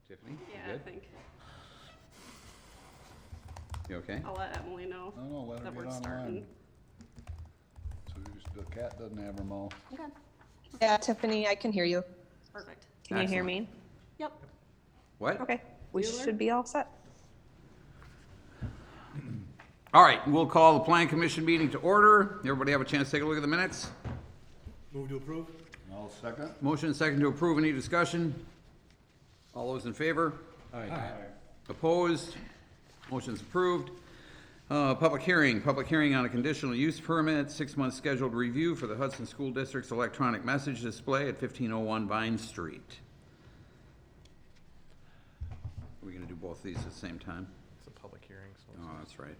Tiffany, you Yeah, I good? think You okay? I'll let Emily know I don't know, let her that get we're online. starting. So the cat doesn't have her mouth. Okay, Yeah, Tiffany, I can hear you. perfect. Can you hear Excellent. me? Yep. What? Okay, we Bueller? should be all set. All right, we'll call the Plan Commission meeting to order. Everybody have a chance to take a look at the minutes? Move to approve? I'll second. Motion and second to approve. Any discussion? All those in favor? Aye. Opposed? Motion's approved. Public hearing on a conditional use permit, 6-month scheduled review for the Hudson School District's electronic message display at 1501 Vine Street. Are we gonna do both of these at the same time? It's a public hearing, so. Oh, that's right.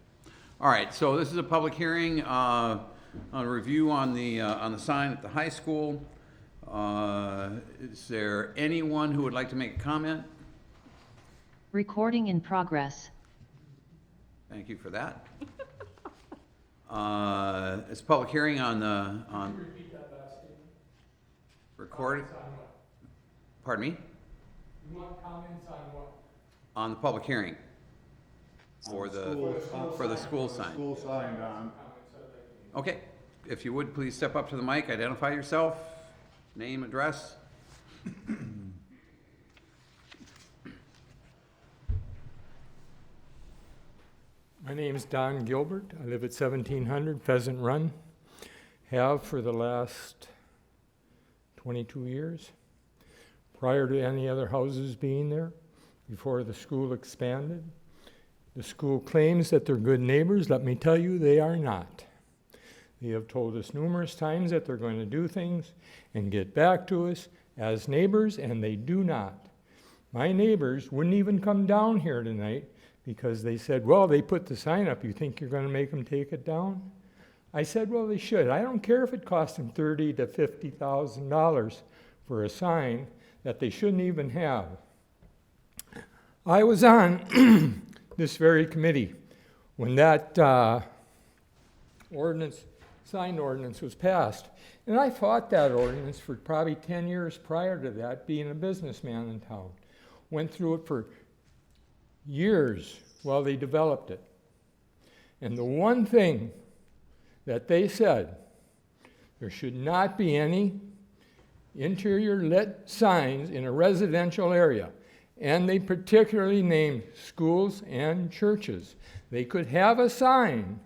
All right, so this is a public hearing, on a review on the sign at the high school. Is there anyone who would like to make a comment? Recording in progress. Thank you for that. It's a public hearing on the, Repeat that last statement. recorded, Comments on what? pardon me, You want comments on what? on the public hearing for the school sign. School sign on. Comments I'd like to make. Okay, if you would, please step up to the mic, identify yourself, name, address. My name is Don Gilbert. I live at 1700 Pheasant Run. Have for the last 22 years. Prior to any other houses being there, before the school expanded. The school claims that they're good neighbors. Let me tell you, they are not. They have told us numerous times that they're going to do things and get back to us as neighbors, and they do not. My neighbors wouldn't even come down here tonight because they said, well, they put the sign up. You think you're going to make them take it down? I said, well, they should. I don't care if it costs them $30,000 to $50,000 for a sign that they shouldn't even have. I was on this very committee when that sign ordinance was passed. And I fought that ordinance for probably 10 years prior to that, being a businessman in town. Went through it for years while they developed it. And the one thing that they said, there should not be any interior lit signs in a residential area. And they particularly named schools and churches. They could have a sign.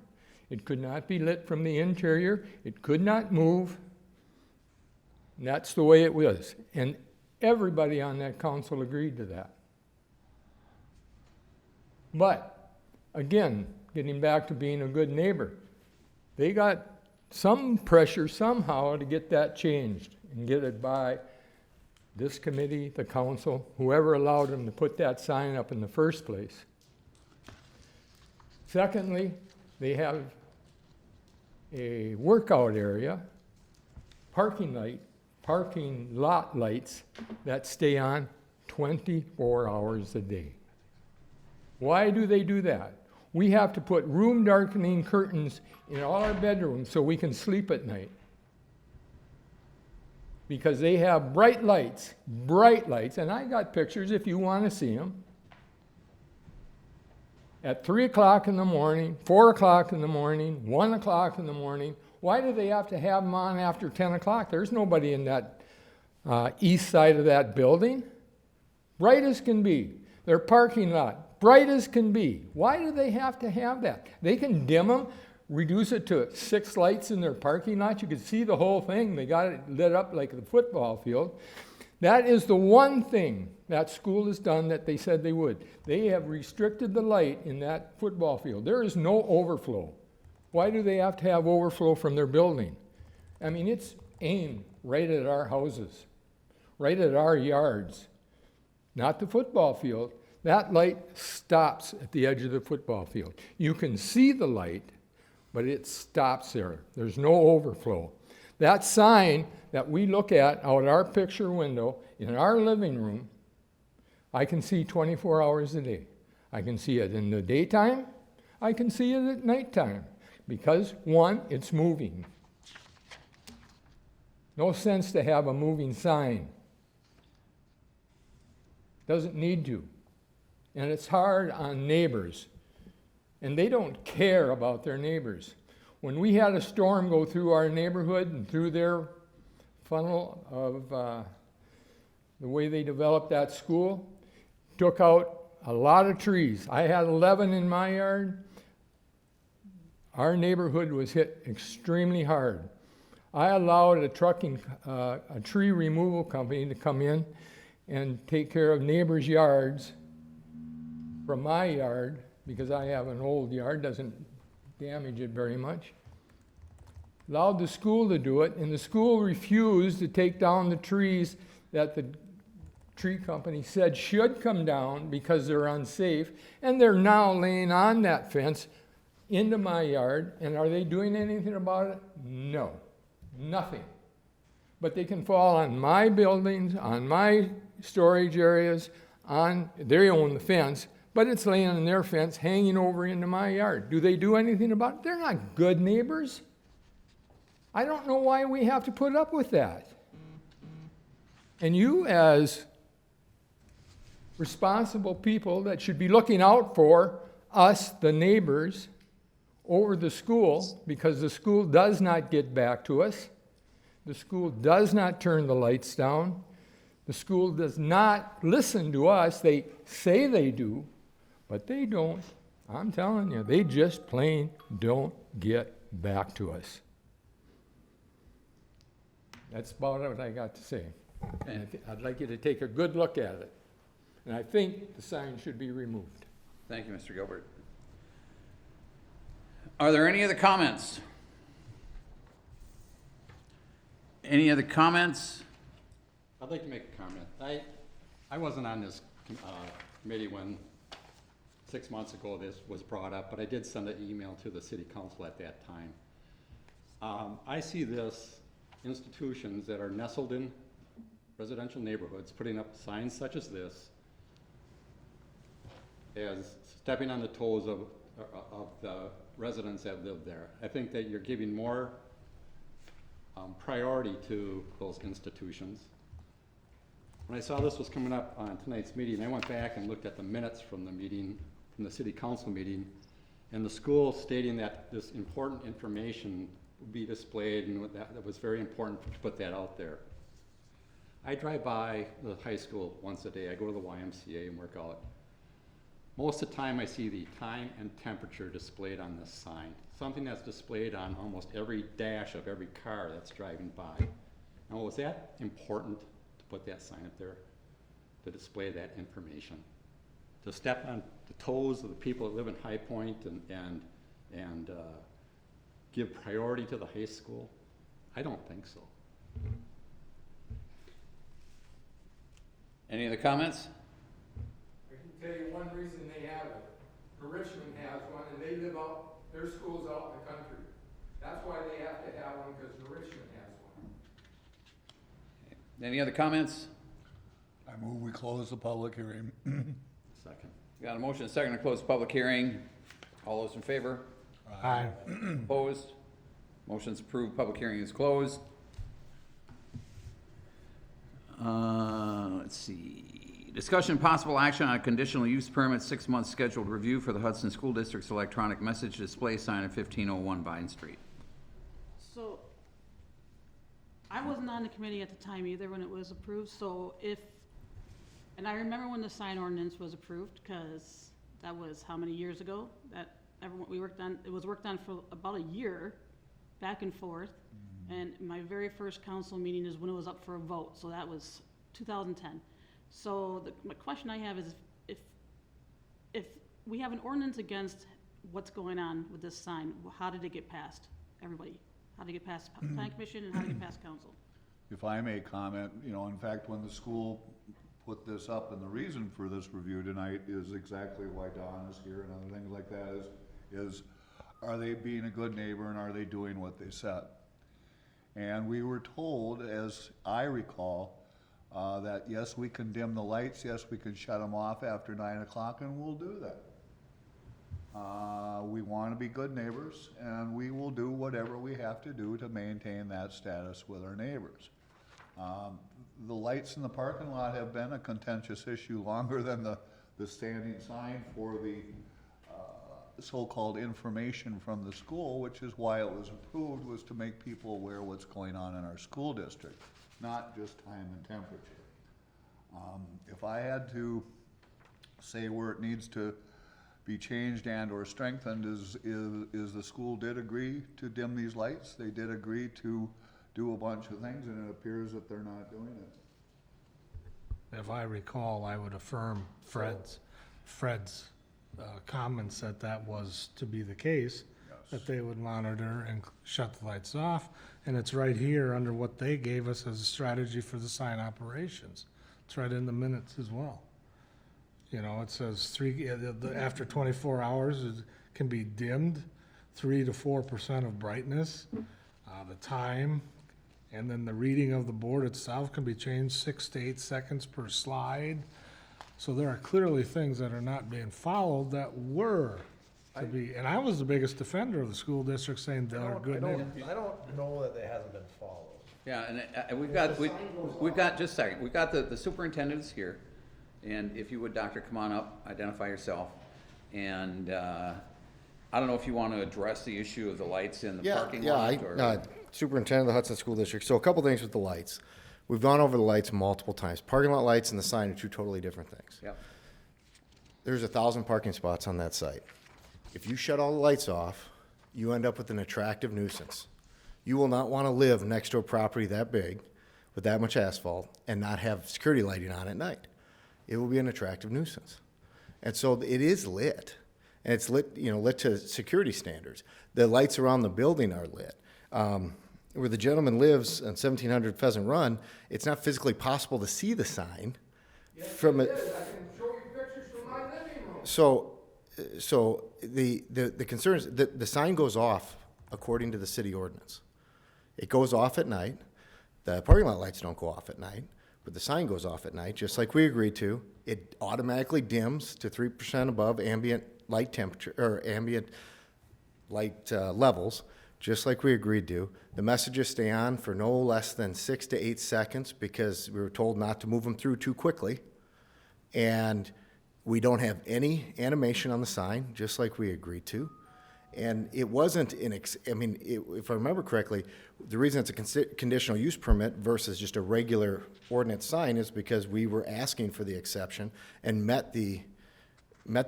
It could not be lit from the interior. It could not move. And that's the way it was. And everybody on that council agreed to that. But, again, getting back to being a good neighbor, they got some pressure somehow to get that changed and get it by this committee, the council, whoever allowed them to put that sign up in the first place. Secondly, they have a workout area, parking lot lights that stay on 24 hours a day. Why do they do that? We have to put room darkening curtains in all our bedrooms so we can sleep at night. Because they have bright lights, and I got pictures if you want to see them. At 3 o'clock in the morning, 4 o'clock in the morning, 1 o'clock in the morning. Why do they have to have them on after 10 o'clock? There's nobody in that east side of that building. Bright as can be. Their parking lot, bright as can be. Why do they have to have that? They can dim them, reduce it to 6 lights in their parking lot. You could see the whole thing. They got it lit up like the football field. That is the one thing that school has done that they said they would. They have restricted the light in that football field. There is no overflow. Why do they have to have overflow from their building? I mean, it's aimed right at our houses, right at our yards, not the football field. That light stops at the edge of the football field. You can see the light, but it stops there. There's no overflow. That sign that we look at out our picture window in our living room, I can see 24 hours a day. I can see it in the daytime. I can see it at nighttime. Because, one, it's moving. No sense to have a moving sign. Doesn't need to. And it's hard on neighbors. And they don't care about their neighbors. When we had a storm go through our neighborhood and through their funnel of the way they developed that school, took out a lot of trees. I had 11 in my yard. Our neighborhood was hit extremely hard. I allowed a tree removal company to come in and take care of neighbors' yards from my yard, because I have an old yard, doesn't damage it very much. Allowed the school to do it, and the school refused to take down the trees that the tree company said should come down because they're unsafe, and they're now laying on that fence into my yard. And are they doing anything about it? No, nothing. But they can fall on my buildings, on my storage areas, they own the fence, but it's laying on their fence, hanging over into my yard. Do they do anything about it? They're not good neighbors. I don't know why we have to put up with that. And you, as responsible people that should be looking out for us, the neighbors, over the school, because the school does not get back to us. The school does not turn the lights down. The school does not listen to us. They say they do, but they don't. I'm telling you, they just plain don't get back to us. That's about what I got to say. And I'd like you to take a good look at it. And I think the sign should be removed. Thank you, Mr. Gilbert. Are there any other comments? Any other comments? I'd like to make a comment. I wasn't on this committee when 6 months ago this was brought up, but I did send an email to the city council at that time. I see this institutions that are nestled in residential neighborhoods putting up signs such as this as stepping on the toes of the residents that live there. I think that you're giving more priority to those institutions. When I saw this was coming up on tonight's meeting, I went back and looked at the minutes from the meeting, from the city council meeting, and the school stating that this important information would be displayed, and that was very important to put that out there. I drive by the high school once a day. I go to the YMCA and work out. Most of the time I see the time and temperature displayed on this sign, something that's displayed on almost every dash of every car that's driving by. Now, was that important to put that sign up there, to display that information? To step on the toes of the people that live in High Point and give priority to the high school? I don't think so. Any other comments? I can tell you one reason they have it. Richmond has one, and they live out, their school's out in the country. That's why they have to have one, because Richmond has one. Any other comments? I move we close the public hearing. Second. Got a motion and a second to close the public hearing. All those in favor? Aye. Opposed? Motion's approved. Public hearing is closed. Let's see. Discussion and possible action on a conditional use permit, 6 months scheduled review for the Hudson School District's electronic message display sign at 1501 Vine Street. So, I wasn't on the committee at the time either when it was approved, so and I remember when the sign ordinance was approved, because that was how many years ago? That it was worked on for about a year, back and forth. And my very first council meeting is when it was up for a vote, so that was 2010. So my question I have is, if we have an ordinance against what's going on with this sign, how did it get past everybody? How did it get past the planning commission, and how did it get past council? If I may comment, in fact, when the school put this up, and the reason for this review tonight is exactly why Don is here and other things like that is are they being a good neighbor, and are they doing what they said? And we were told, as I recall, that yes, we can dim the lights, yes, we can shut them off after 9 o'clock, and we'll do that. We want to be good neighbors, and we will do whatever we have to do to maintain that status with our neighbors. The lights in the parking lot have been a contentious issue longer than the standing sign for the so-called information from the school, which is why it was approved, was to make people aware what's going on in our school district, not just time and temperature. If I had to say where it needs to be changed and or strengthened, is the school did agree to dim these lights. They did agree to do a bunch of things, and it appears that they're not doing it. If I recall, I would affirm Fred's comments that that was to be the case, that they would monitor and shut the lights off. And it's right here under what they gave us as a strategy for the sign operations. It's right in the minutes as well. You know, it says after 24 hours, it can be dimmed 3 to 4% of brightness. The time, and then the reading of the board itself can be changed 6 to 8 seconds per slide. So there are clearly things that are not being followed that were to be, and I was the biggest defender of the school district saying they're good neighbors. I don't know that it hasn't been followed. Yeah, and we've got, just a second, we've got the superintendents here. And if you would, Doctor, come on up, identify yourself. And I don't know if you want to address the issue of the lights in the parking lot or. Superintendent of the Hudson School District. So a couple things with the lights. We've gone over the lights multiple times. Parking lot lights and the sign are two totally different things. Yep. There's 1,000 parking spots on that site. If you shut all the lights off, you end up with an attractive nuisance. You will not want to live next to a property that big with that much asphalt and not have security lighting on at night. It will be an attractive nuisance. And so it is lit. And it's lit, lit to security standards. The lights around the building are lit. Where the gentleman lives on 1700 Pheasant Run, it's not physically possible to see the sign from it. I can show you pictures from my living room. So the concern is that the sign goes off according to the city ordinance. It goes off at night. The parking lot lights don't go off at night, but the sign goes off at night, just like we agreed to. It automatically dims to 3% above ambient light temperature, or ambient light levels, just like we agreed to. The messages stay on for no less than 6 to 8 seconds because we were told not to move them through too quickly. And we don't have any animation on the sign, just like we agreed to. And it wasn't if I remember correctly, the reason it's a conditional use permit versus just a regular ordinance sign is because we were asking for the exception and met the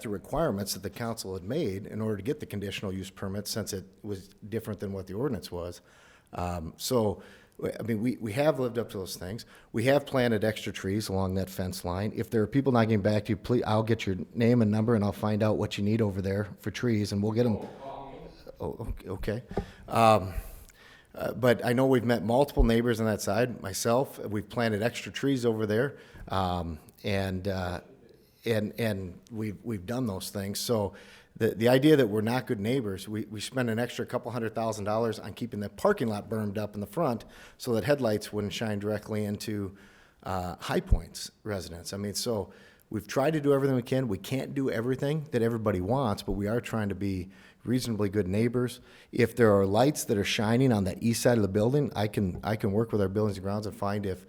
requirements that the council had made in order to get the conditional use permit, since it was different than what the ordinance was. We have lived up to those things. We have planted extra trees along that fence line. If there are people not getting back to you, please, I'll get your name and number and I'll find out what you need over there for trees, and we'll get them. Oh, okay. But I know we've met multiple neighbors on that side. Myself, we've planted extra trees over there, and we've done those things. So the idea that we're not good neighbors, we spend an extra couple $100,000 on keeping the parking lot bermed up in the front so that headlights wouldn't shine directly into High Point's residents. So we've tried to do everything we can. We can't do everything that everybody wants, but we are trying to be reasonably good neighbors. If there are lights that are shining on the east side of the building, I can work with our buildings and grounds and find if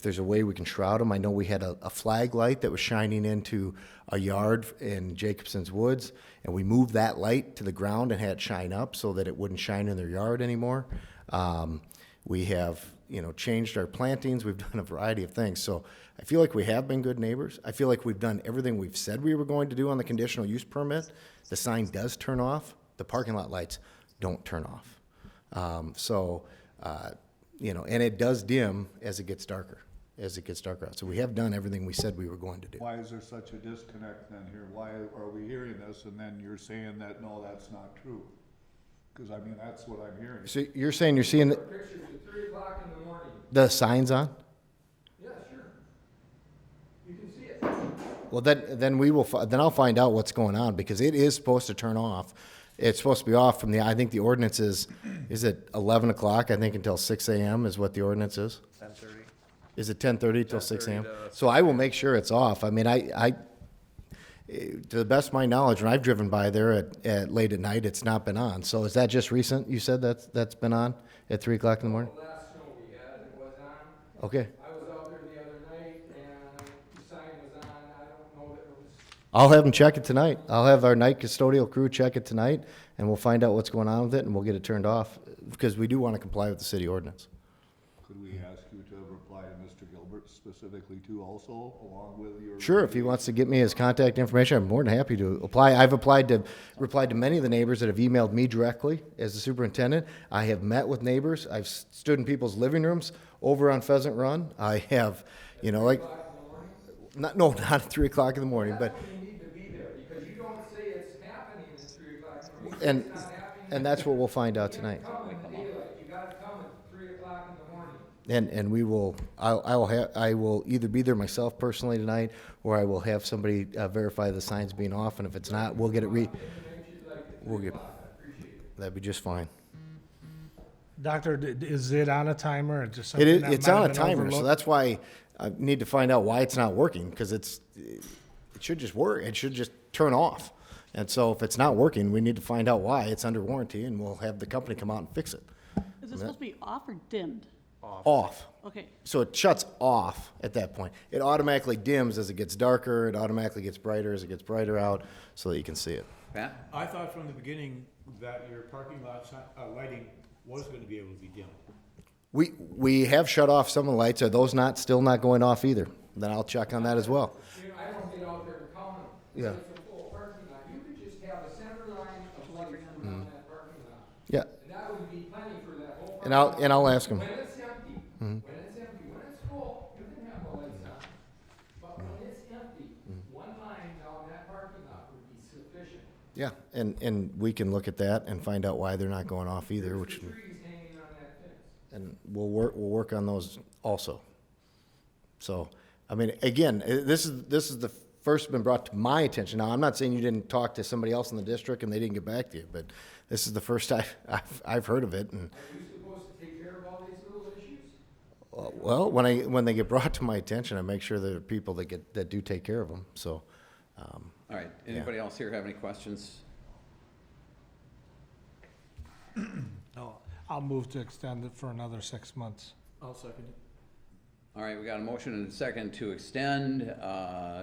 there's a way we can shroud them. I know we had a flag light that was shining into a yard in Jacobson's Woods, and we moved that light to the ground and had it shine up so that it wouldn't shine in their yard anymore. We have, changed our plantings. We've done a variety of things. So I feel like we have been good neighbors. I feel like we've done everything we've said we were going to do on the conditional use permit. The sign does turn off. The parking lot lights don't turn off. And it does dim as it gets darker. Out. So we have done everything we said we were going to do. Why is there such a disconnect then here? Why are we hearing this and then you're saying that, no, that's not true? Because that's what I'm hearing. So you're saying you're seeing Pictures at 3 o'clock in the morning. the signs on? Yeah, sure. You can see it. Well, then I'll find out what's going on, because it is supposed to turn off. It's supposed to be off from I think the ordinance is it 11 o'clock, I think, until 6 a.m. is what the ordinance is? 10:30. Is it 10:30 till 6 a.m.? 10:30 to So I will make sure it's off. To the best of my knowledge, when I've driven by there at late at night, it's not been on. So is that just recent? You said that's been on at 3 o'clock in the morning? The last snow we had, it was on. Okay, I was out there the other night and the sign was on, I don't know that it was. I'll have them check it tonight. I'll have our night custodial crew check it tonight, and we'll find out what's going on with it, and we'll get it turned off, because we do want to comply with the city ordinance. Could we ask you to reply to Mr. Gilbert specifically too also, along with your? Sure, if he wants to get me his contact information, I'm more than happy to apply. I've replied to many of the neighbors that have emailed me directly as the superintendent. I have met with neighbors. I've stood in people's living rooms over on Pheasant Run. I have, like, not at 3 o'clock in the morning, but, You need to be there, because you don't say it's happening at 3 o'clock in the morning. You say it's not happening. and that's what we'll find out tonight. Come in daylight, you gotta come at 3 o'clock in the morning. And we will, I will either be there myself personally tonight, or I will have somebody verify the signs being off, and if it's not, we'll get it we'll get, that'd be just fine. Doctor, is it on a timer or just It something is, that it's might on a have been timer, so overlooked? that's why I need to find out why it's not working, because it should just work, it should just turn off. And so if it's not working, we need to find out why. It's under warranty, and we'll have the company come out and fix it. Is it supposed to be off or dimmed? Off. Okay, So it shuts off at that point. It automatically dims as it gets darker, it automatically gets brighter as it gets brighter out, so that you can see it. Pat? I thought from the beginning that your parking lot lighting was gonna be able to be dim. We have shut off some of the lights. Are those still not going off either? Then I'll check on that as well. I don't get out there and count them. Yeah. It's a full parking lot. You could just have a center line of lights around that parking lot. Yeah, And that would be plenty for that whole parking and lot. I'll ask them. When it's empty, when it's full, you can have the lights on. But when it's empty, one line down that parking lot would be sufficient. Yeah, and we can look at that and find out why they're not going off either, which, Trees hanging on that fence. and we'll work on those also. So, I mean, again, this is the first been brought to my attention. Now, I'm not saying you didn't talk to somebody else in the district and they didn't get back to you, but this is the first I've heard of it. And, Are you supposed to take care of all these little issues? well, when they get brought to my attention, I make sure there are people that do take care of them, so. All right, anybody else here have any questions? No, I'll move to extend it for another 6 months. I'll second it. All right, we got a motion and a second to extend.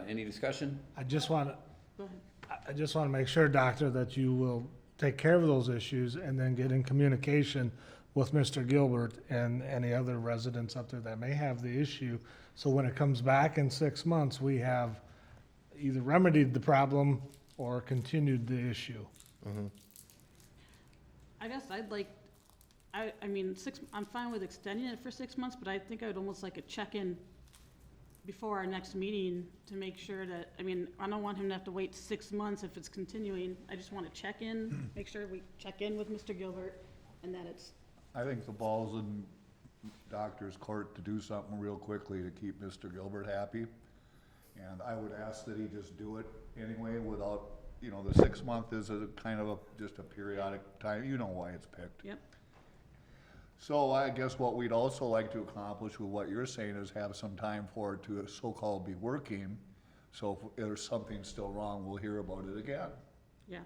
Any discussion? I just want to, go ahead. I just want to make sure, Doctor, that you will take care of those issues and then get in communication with Mr. Gilbert and any other residents up there that may have the issue. So when it comes back in 6 months, we have either remedied the problem or continued the issue. I guess I'd like, I mean, I'm fine with extending it for 6 months, but I think I would almost like a check-in before our next meeting to make sure that, I mean, I don't want him to have to wait 6 months if it's continuing. I just want to check in, make sure we check in with Mr. Gilbert and that it's, I think the ball's in doctor's court to do something real quickly to keep Mr. Gilbert happy. And I would ask that he just do it anyway without, the 6 month is a kind of just a periodic time, you know why it's picked. yep. So I guess what we'd also like to accomplish with what you're saying is have some time for it to so-called be working. So if there's something still wrong, we'll hear about it again. Yeah.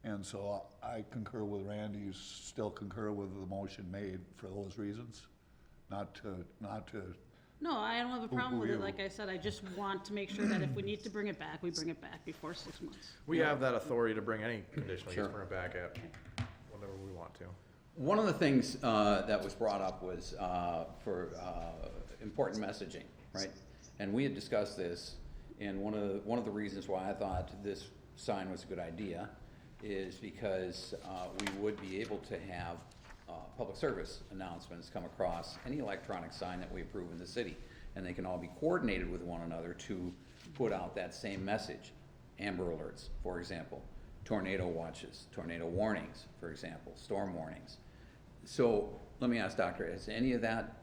And so I concur with Randy, still concur with the motion made for those reasons, not to, No, I don't have a problem with it. you? Like I said, I just want to make sure that if we need to bring it back, we bring it back before 6 months. We have that authority to bring any conditional Sure. use permit back at whenever we want to. One of the things that was brought up was for important messaging, right? And we had discussed this, and one of the reasons why I thought this sign was a good idea is because we would be able to have public service announcements come across any electronic sign that we approve in the city, and they can all be coordinated with one another to put out that same message. Amber alerts, for example, tornado watches, tornado warnings, for example, storm warnings. So let me ask, Doctor, has any of that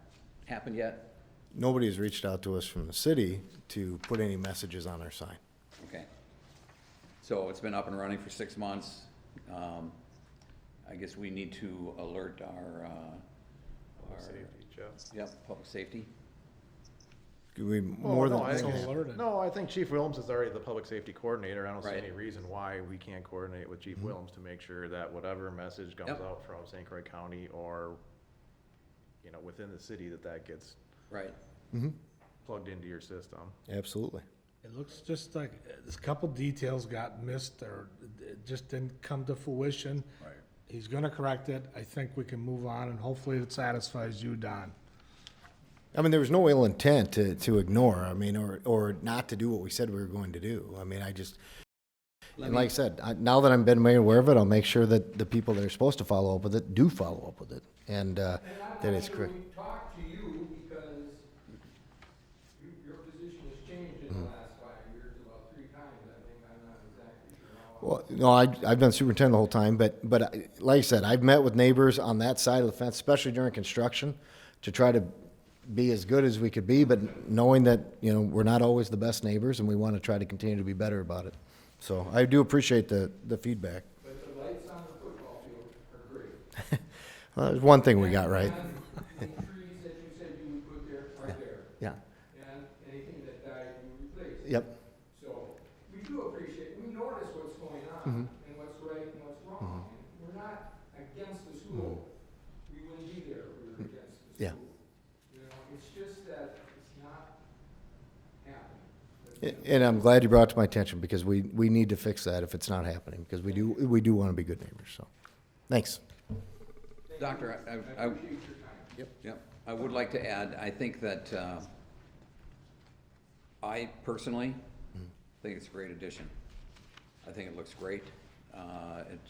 happened yet? Nobody's reached out to us from the city to put any messages on our sign. Okay. So it's been up and running for 6 months. I guess we need to alert our Safety, Jeff. yep, public safety. We, Well, more no, than, I think, alerted. no, I think Chief Williams is already the public safety coordinator. I don't see Right. any reason why we can't coordinate with Chief Williams to make sure that whatever message comes Yep. out from St. Croix County or, within the city, that gets Right. plugged into your system. Absolutely. It looks just like, there's a couple details got missed, or it just didn't come to fruition. Right. He's gonna correct it. I think we can move on, and hopefully it satisfies you, Don. I mean, there was no ill intent to ignore, I mean, or not to do what we said we were going to do. I mean, and like I said, now that I've been made aware of it, I'll make sure that the people that are supposed to follow up with it do follow up with it, and that it's correct. We talked to you because your position has changed in the last 5 years about 3 times, I think. I'm not exactly sure how. Well, no, I've been superintendent the whole time, but like I said, I've met with neighbors on that side of the fence, especially during construction, to try to be as good as we could be, but knowing that, you know, we're not always the best neighbors, and we want to try to continue to be better about it. So I do appreciate the feedback. But the lights on the football field are great. Well, there's one thing we got right. And the trees that you said you would put there are there. Yeah. And anything that died, you replaced. Yep. So we do appreciate, we notice what's going on and what's right and what's wrong. And we're not against the school. We wouldn't be there if we were against the school. Yeah. You know, it's just that it's not happening. And I'm glad you brought it to my attention, because we need to fix that if it's not happening, because we do want to be good neighbors, so. Thanks. Doctor, I appreciate your time. Yep. I would like to add, I think that, I personally think it's a great addition. I think it looks great.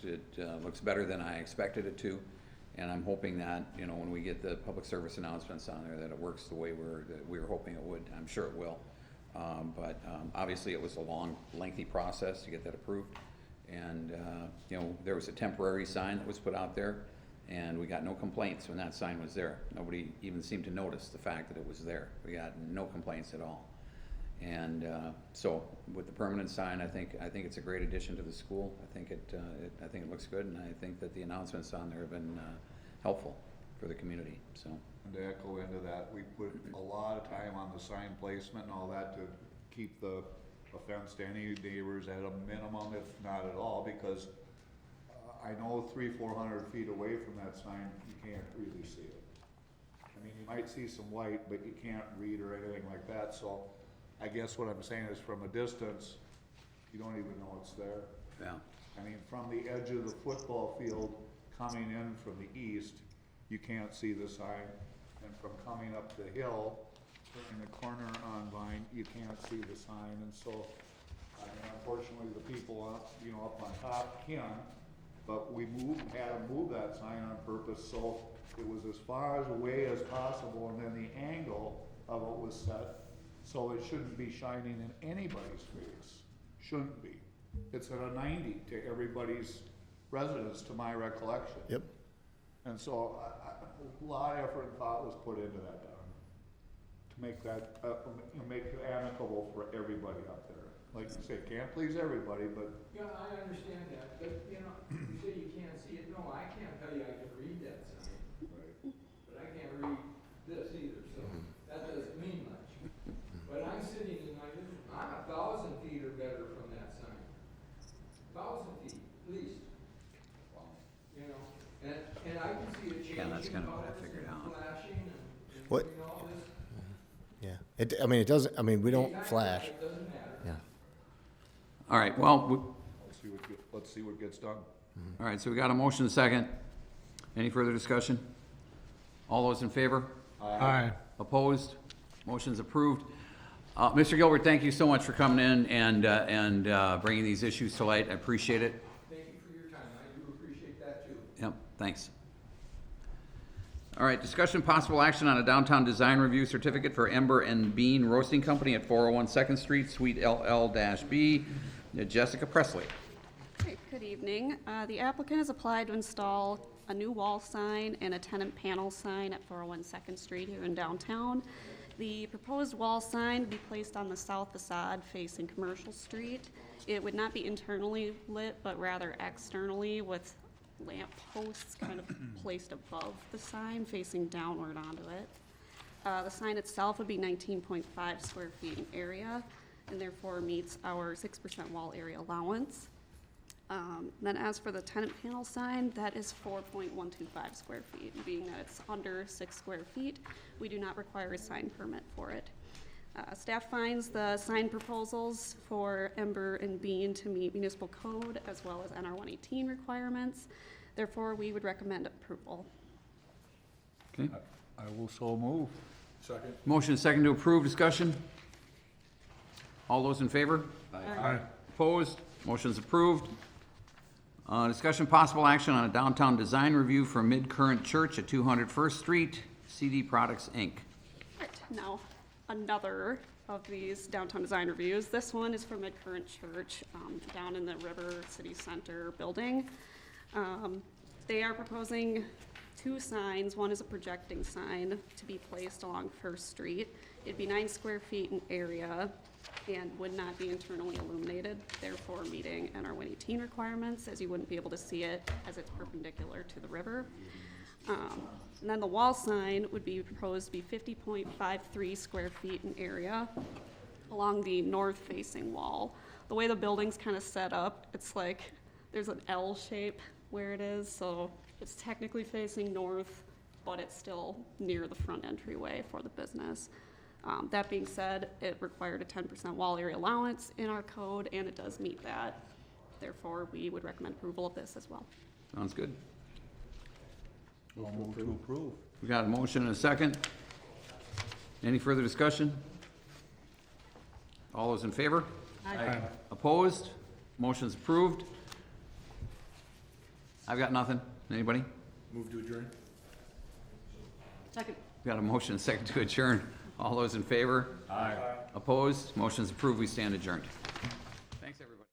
It looks better than I expected it to, and I'm hoping that, you know, when we get the public service announcements on there, that it works the way we were hoping it would. I'm sure it will. But obviously, it was a long, lengthy process to get that approved. And, you know, there was a temporary sign that was put out there, and we got no complaints when that sign was there. Nobody even seemed to notice the fact that it was there. We got no complaints at all. And so with the permanent sign, I think it's a great addition to the school. I think it looks good, and I think that the announcements on there have been helpful for the community, so. And to echo into that, we put a lot of time on the sign placement and all that to keep the offense to any neighbors at a minimum, if not at all, because I know 300-400 feet away from that sign, you can't really see it. I mean, you might see some white, but you can't read or anything like that, so I guess what I'm saying is, from a distance, you don't even know it's there. Yeah. I mean, from the edge of the football field coming in from the east, you can't see the sign. And from coming up the hill, in the corner on Vine, you can't see the sign. And so, I mean, unfortunately, the people up, you know, up on top can, but we had to move that sign on purpose, so it was as far away as possible, and then the angle of it was set, so it shouldn't be shining in anybody's face. Shouldn't be. It's at a 90 to everybody's residence, to my recollection. Yep. And so, a lot of effort and thought was put into that, Don, to make that, make it amicable for everybody out there. Like you say, can't please everybody, but Yeah, I understand that, but, you know, you say you can't see it. No, I can't tell you I can read that sign. right. But I can't read this either, so that doesn't mean much. But I'm sitting in I'm 1,000 feet or better from that sign. 1,000 feet, at least. You know, and I can see it changing. Yeah, that's kind of what I colors figured and out. Flashing and What- doing all this. Yeah. It doesn't, I mean, we don't Daytime, flash. It doesn't matter. Yeah. All right, well, Let's see what gets done. all right, so we got a motion and a second. Any further discussion? All those in favor? Aye. Opposed? Motion's approved. Mr. Gilbert, thank you so much for coming in and bringing these issues to light. I appreciate it. Thank you for your time. I do appreciate that too. Yep, thanks. All right, discussion possible action on a downtown design review certificate for Ember and Bean Roasting Company at 401 Second Street, Suite LL-B. Jessica Presley. Great, good evening. The applicant has applied to install a new wall sign and a tenant panel sign at 401 Second Street here in downtown. The proposed wall sign would be placed on the south facade facing Commercial Street. It would not be internally lit, but rather externally with lamp posts kind of placed above the sign facing downward onto it. The sign itself would be 19.5 square feet in area and therefore meets our 6% wall area allowance. Then as for the tenant panel sign, that is 4.125 square feet. Being that it's under 6 square feet, we do not require a sign permit for it. Staff finds the sign proposals for Ember and Bean to meet municipal code as well as NR 118 requirements. Therefore, we would recommend approval. Okay. I will so move. Second. Motion is second to approve. Discussion? All those in favor? Aye. Opposed? Motion's approved. Discussion possible action on a downtown design review for Mid-Current Church at 200 First Street, CD Products, Inc. Right, now, another of these downtown design reviews. This one is for Mid-Current Church, down in the River City Center building. They are proposing 2 signs. One is a projecting sign to be placed along First Street. It'd be 9 square feet in area and would not be internally illuminated, therefore meeting NR 118 requirements, as you wouldn't be able to see it as it's perpendicular to the river. And then the wall sign would be proposed to be 50.53 square feet in area along the north-facing wall. The way the building's kind of set up, it's like there's an L shape where it is, so it's technically facing north, but it's still near the front entryway for the business. That being said, it required a 10% wall area allowance in our code, and it does meet that. Therefore, we would recommend approval of this as well. Sounds good. I'll move to approve. We got a motion and a second. Any further discussion? All those in favor? Aye. Opposed? Motion's approved. I've got nothing. Anybody? Move to adjourn. Second. We got a motion and a second to adjourn. All those in favor? Aye. Opposed? Motion's approved. We stand adjourned. Thanks, everybody.